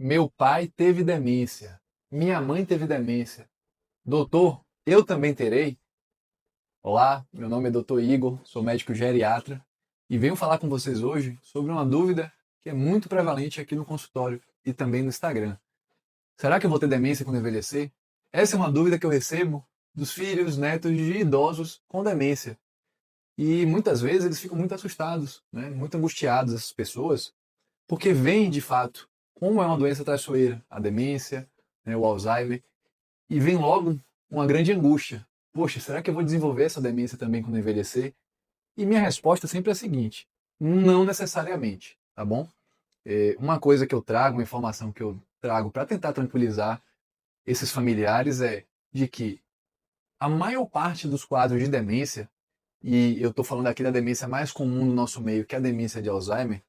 Meu pai teve demência. Minha mãe teve demência. Doutor, eu também terei? Olá, meu nome é Dr. Igor, sou médico geriatra e venho falar com vocês hoje sobre uma dúvida que é muito prevalente aqui no consultório e também no Instagram. Será que eu vou ter demência quando envelhecer? Essa é uma dúvida que eu recebo dos filhos, netos de idosos com demência. E muitas vezes eles ficam muito assustados, né? Muito angustiados, essas pessoas, porque veem de fato como é uma doença traiçoeira, a demência, né, o Alzheimer, e vem logo uma grande angústia. Poxa, será que eu vou desenvolver essa demência também quando envelhecer? E minha resposta sempre é a seguinte: não necessariamente, tá bom? Uma coisa que eu trago, uma informação que eu trago para tentar tranquilizar esses familiares é de que a maior parte dos quadros de demência, e eu estou falando aqui da demência mais comum no nosso meio, que é a demência de Alzheimer,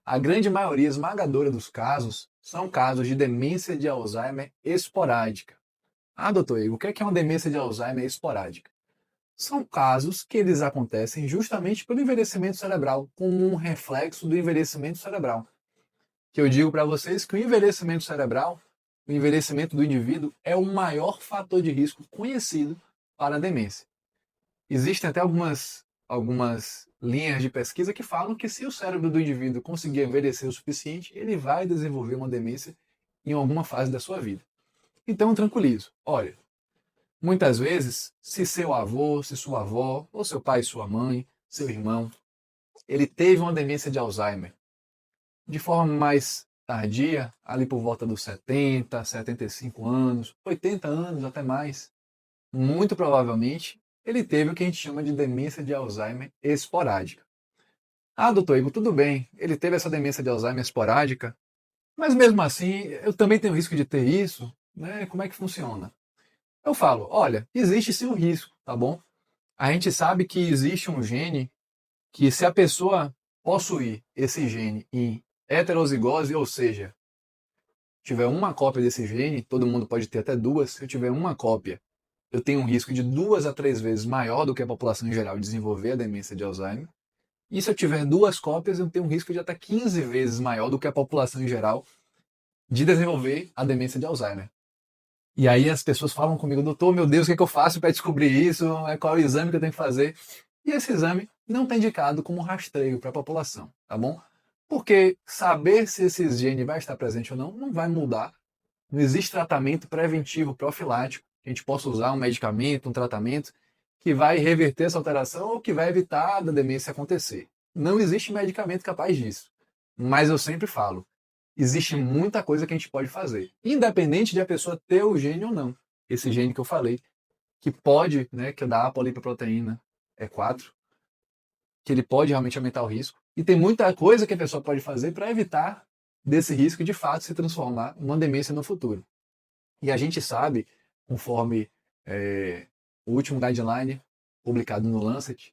a grande maioria esmagadora dos casos são casos de demência de Alzheimer esporádica. Ah, doutor Igor, o que é uma demência de Alzheimer esporádica? São casos que eles acontecem justamente pelo envelhecimento cerebral, como um reflexo do envelhecimento cerebral. Que eu digo para vocês que o envelhecimento cerebral, o envelhecimento do indivíduo, é o maior fator de risco conhecido para a demência. Existem até algumas linhas de pesquisa que falam que se o cérebro do indivíduo conseguir envelhecer o suficiente, ele vai desenvolver uma demência em alguma fase da sua vida. Então, eu tranquilizo. Olha, muitas vezes, se seu avô, se sua avó, ou seu pai e sua mãe, seu irmão, ele teve uma demência de Alzheimer de forma mais tardia, ali por volta dos 70, 75 anos, 80 anos, até mais, muito provavelmente ele teve o que a gente chama de demência de Alzheimer esporádica. Ah, doutor Igor, tudo bem, ele teve essa demência de Alzheimer esporádica, mas mesmo assim eu também tenho risco de ter isso, né? Como é que funciona? Eu falo, olha, existe sim um risco, tá bom? A gente sabe que existe um gene que, se a pessoa possuir esse gene em heterozigose, ou seja, tiver uma cópia desse gene, todo mundo pode ter até duas, se eu tiver uma cópia, eu tenho um risco de 2 a 3 vezes maior do que a população em geral de desenvolver a demência de Alzheimer. E se eu tiver duas cópias, eu tenho um risco de até 15 vezes maior do que a população em geral de desenvolver a demência de Alzheimer. E aí as pessoas falam comigo, doutor, meu Deus, o que é que eu faço para descobrir isso? Qual é o exame que eu tenho que fazer? E esse exame não está indicado como rastreio para a população, tá bom? Porque saber se esse gene vai estar presente ou não, não vai mudar. Não existe tratamento preventivo, profilático, que a gente possa usar um medicamento, um tratamento que vai reverter essa alteração ou que vai evitar da demência acontecer. Não existe medicamento capaz disso. Mas eu sempre falo, existe muita coisa que a gente pode fazer, independente de a pessoa ter o gene ou não. Esse gene que eu falei, que pode, né, que é da apolipoproteína E4, que ele pode realmente aumentar o risco. E tem muita coisa que a pessoa pode fazer para evitar desse risco de fato se transformar em uma demência no futuro. E a gente sabe, conforme é, o último guideline publicado no Lancet,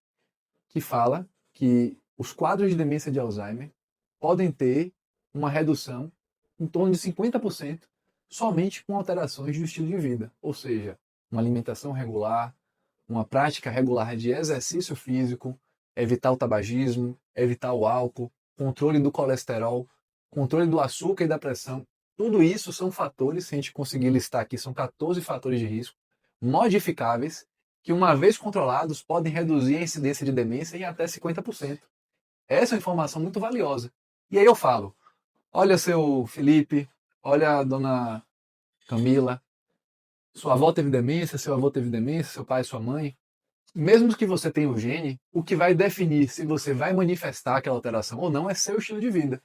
que fala que os quadros de demência de Alzheimer podem ter uma redução em torno de 50% somente com alterações do estilo de vida, ou seja, uma alimentação regular, uma prática regular de exercício físico, evitar o tabagismo, evitar o álcool, controle do colesterol, controle do açúcar e da pressão. Tudo isso são fatores, se a gente conseguir listar aqui, são 14 fatores de risco modificáveis que, uma vez controlados, podem reduzir a incidência de demência em até 50%. Essa é uma informação muito valiosa. E aí eu falo, olha seu Felipe, olha a dona Camila, sua avó teve demência, seu avô teve demência, seu pai, sua mãe. Mesmo que você tenha o gene, o que vai definir se você vai manifestar aquela alteração ou não é seu estilo de vida.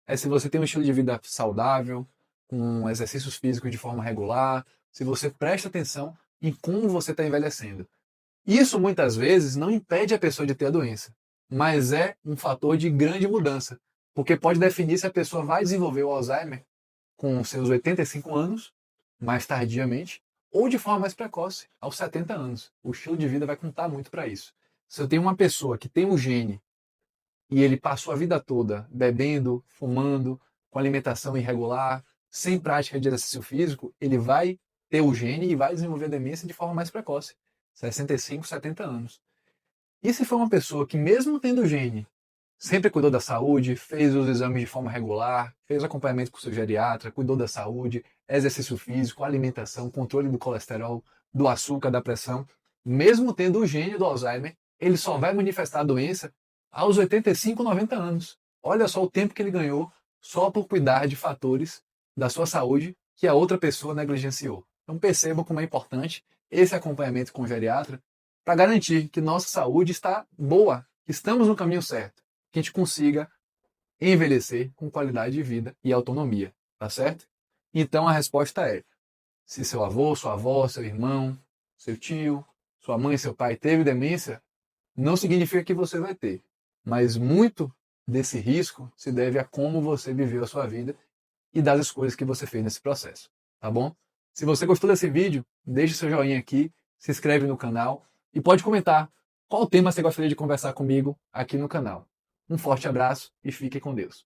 É se você tem um estilo de vida saudável, com exercícios físicos de forma regular, se você presta atenção em como você está envelhecendo. Isso muitas vezes não impede a pessoa de ter a doença, mas é um fator de grande mudança, porque pode definir se a pessoa vai desenvolver o Alzheimer com seus 85 anos, mais tardiamente, ou de forma mais precoce, aos 70 anos. O estilo de vida vai contar muito para isso. Se eu tenho uma pessoa que tem um gene e ele passou a vida toda bebendo, fumando, com alimentação irregular, sem prática de exercício físico, ele vai ter o gene e vai desenvolver demência de forma mais precoce, 65, 70 anos. E se for uma pessoa que, mesmo tendo o gene, sempre cuidou da saúde, fez os exames de forma regular, fez acompanhamento com o seu geriatra, cuidou da saúde, exercício físico, alimentação, controle do colesterol, do açúcar, da pressão, mesmo tendo o gênio do Alzheimer, ele só vai manifestar a doença aos 85, 90 anos. Olha só o tempo que ele ganhou só por cuidar de fatores da sua saúde que a outra pessoa negligenciou. Então percebam como é importante esse acompanhamento com o geriatra para garantir que nossa saúde está boa, que estamos no caminho certo, que a gente consiga envelhecer com qualidade de vida e autonomia, tá certo? Então a resposta é: se seu avô, sua avó, seu irmão, seu tio, sua mãe, seu pai teve demência, não significa que você vai ter, mas muito desse risco se deve a como você viveu a sua vida e das escolhas que você fez nesse processo, tá bom? Se você gostou desse vídeo, deixe seu joinha aqui, se inscreve no canal e pode comentar qual tema você gostaria de conversar comigo aqui no canal. Um forte abraço e fique com Deus.